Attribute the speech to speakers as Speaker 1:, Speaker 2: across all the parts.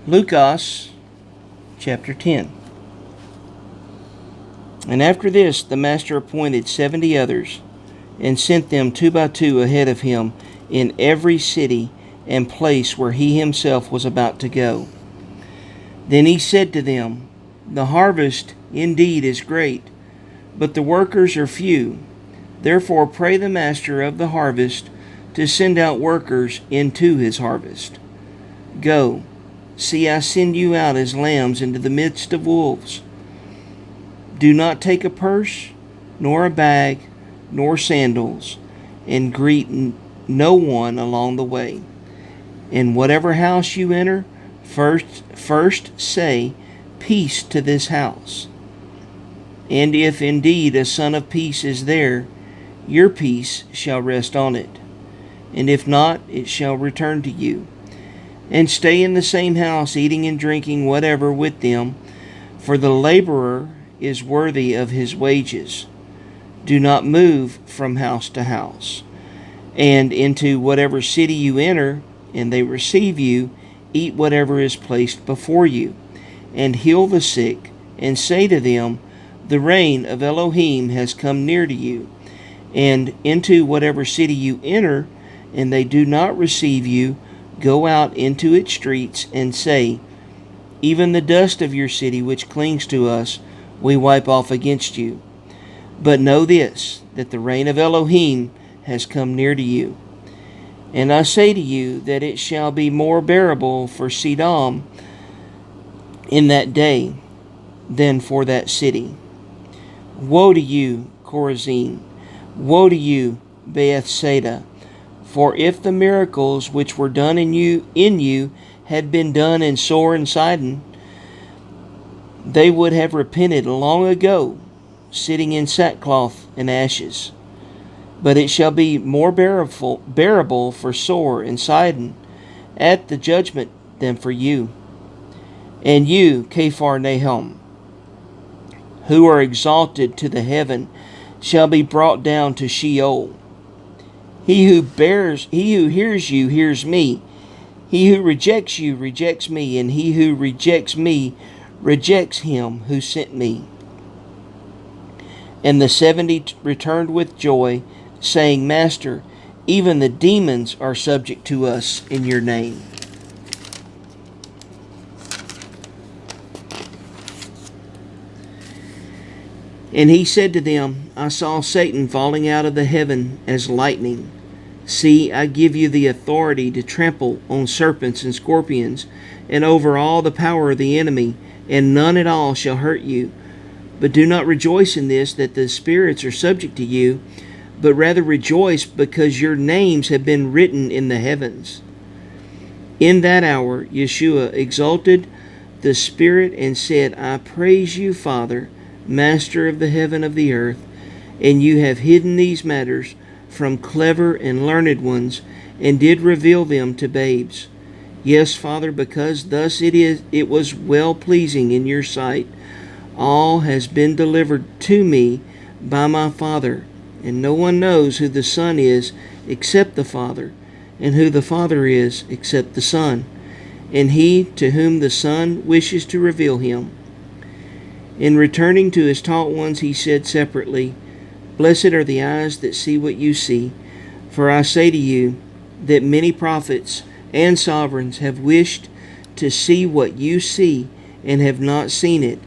Speaker 1: Luqas chapter 10. And after this the master appointed 70 others, and sent them 2 by 2 ahead of him in every city and place where he himself was about to go. Then he said to them, The harvest indeed is great, but the workers are few. Therefore pray the master of the harvest to send out workers into his harvest. Go, see, I send you out as lambs into the midst of wolves. Do not take a purse, nor a bag, nor sandals, and greet no one along the way. In whatever house you enter, first say, Peace to this house. And if indeed a son of peace is there, your peace shall rest on it. And if not, it shall return to you. And stay in the same house, eating and drinking whatever with them, for the laborer is worthy of his wages. Do not move from house to house. And into whatever city you enter, and they receive you, eat whatever is placed before you, and heal the sick, and say to them, The reign of Elohim has come near to you. And into whatever city you enter, and they do not receive you, go out into its streets, and say, Even the dust of your city which clings to us, we wipe off against you. But know this, that the reign of Elohim has come near to you. And I say to you that it shall be more bearable for Sodom in that day than for that city. Woe to you, Chorazin! Woe to you, Bethsaida! For if the miracles which were done in you had been done in Sor and Sidon, they would have repented long ago, sitting in sackcloth and ashes. But it shall be more bearable for Sor and Sidon at the judgment than for you. And you, Capharnaum, who are exalted to the heaven, shall be brought down to Sheol. He who hears you hears me. He who rejects you rejects me, and he who rejects me rejects him who sent me. And the 70 returned with joy, saying, Master, even the demons are subject to us in your name. And he said to them, I saw Satan falling out of the heaven as lightning. See, I give you the authority to trample on serpents and scorpions, and over all the power of the enemy, and none at all shall hurt you. But do not rejoice in this, that the spirits are subject to you, but rather rejoice because your names have been written in the heavens. In that hour Yeshua exalted the Spirit and said, I praise you, Father, Master of the heaven of the earth, and you have hidden these matters from clever and learned ones, and did reveal them to babes. Yes, Father, because thus it was well-pleasing in your sight. All has been delivered to me by my Father, and no one knows who the Son is except the Father, and who the Father is except the Son, and he to whom the Son wishes to reveal him. In returning to his taught ones, he said separately, Blessed are the eyes that see what you see, for I say to you that many prophets and sovereigns have wished to see what you see and have not seen it,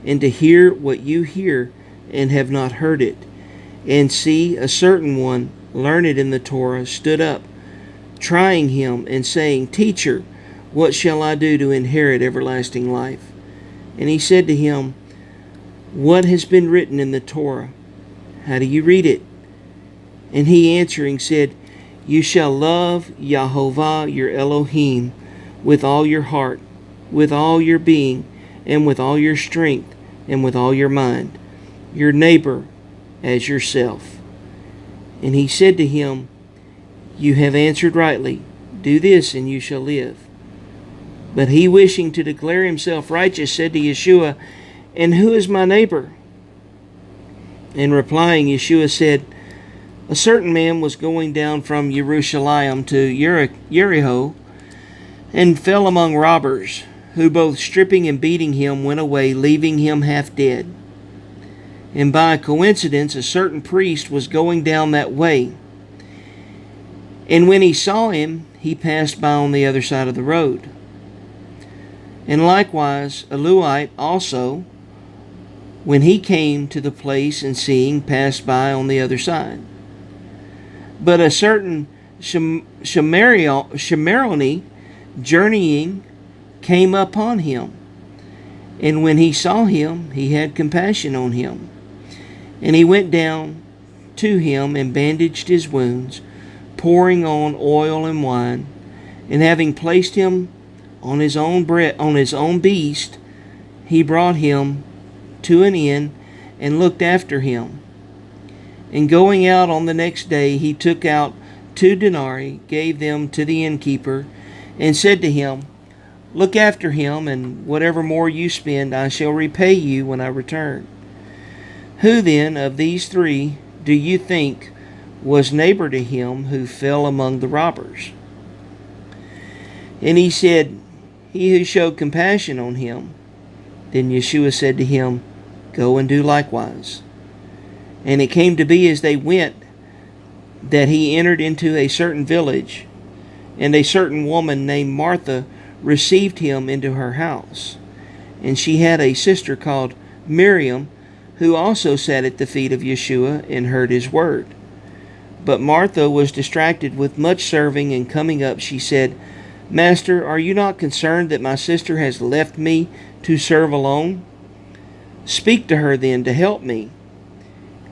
Speaker 1: and to hear what you hear and have not heard it. And see, a certain one, learned in the Torah, stood up, trying him, and saying, Teacher, what shall I do to inherit everlasting life? And he said to him, What has been written in the Torah? How do you read it? And he answering said, You shall love Yahovah your Elohim with all your heart, with all your being, and with all your strength, and with all your mind, your neighbor as yourself. And he said to him, You have answered rightly. Do this, and you shall live. But he, wishing to declare himself righteous, said to Yeshua, And who is my neighbor? In replying, Yeshua said, A certain man was going down from Jerusalem to Jericho, and fell among robbers, who both stripping and beating him went away, leaving him half dead. And by a coincidence, a certain priest was going down that way. And when he saw him, he passed by on the other side of the road. And likewise, a Levite also, when he came to the place and seeing, passed by on the other side. But a certain Shemaroni journeying came upon him, and when he saw him, he had compassion on him. And he went down to him and bandaged his wounds, pouring on oil and wine, and having placed him on his own beast, he brought him to an inn and looked after him. And going out on the next day, he took out 2 denarii, gave them to the innkeeper, and said to him, Look after him, and whatever more you spend, I shall repay you when I return. Who then of these 3 do you think was neighbor to him who fell among the robbers? And he said, He who showed compassion on him. Then Yeshua said to him, Go and do likewise. And it came to be as they went, that he entered into a certain village, and a certain woman named Martha received him into her house. And she had a sister called Miriam, who also sat at the feet of Yeshua and heard his word. But Martha was distracted with much serving, and coming up she said, Master, are you not concerned that my sister has left me to serve alone? Speak to her then to help me.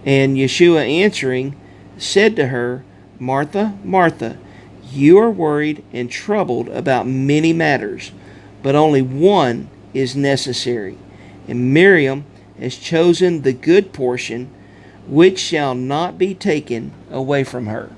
Speaker 1: And Yeshua answering said to her, Martha, Martha, you are worried and troubled about many matters, but only one is necessary. And Miriam has chosen the good portion, which shall not be taken away from her.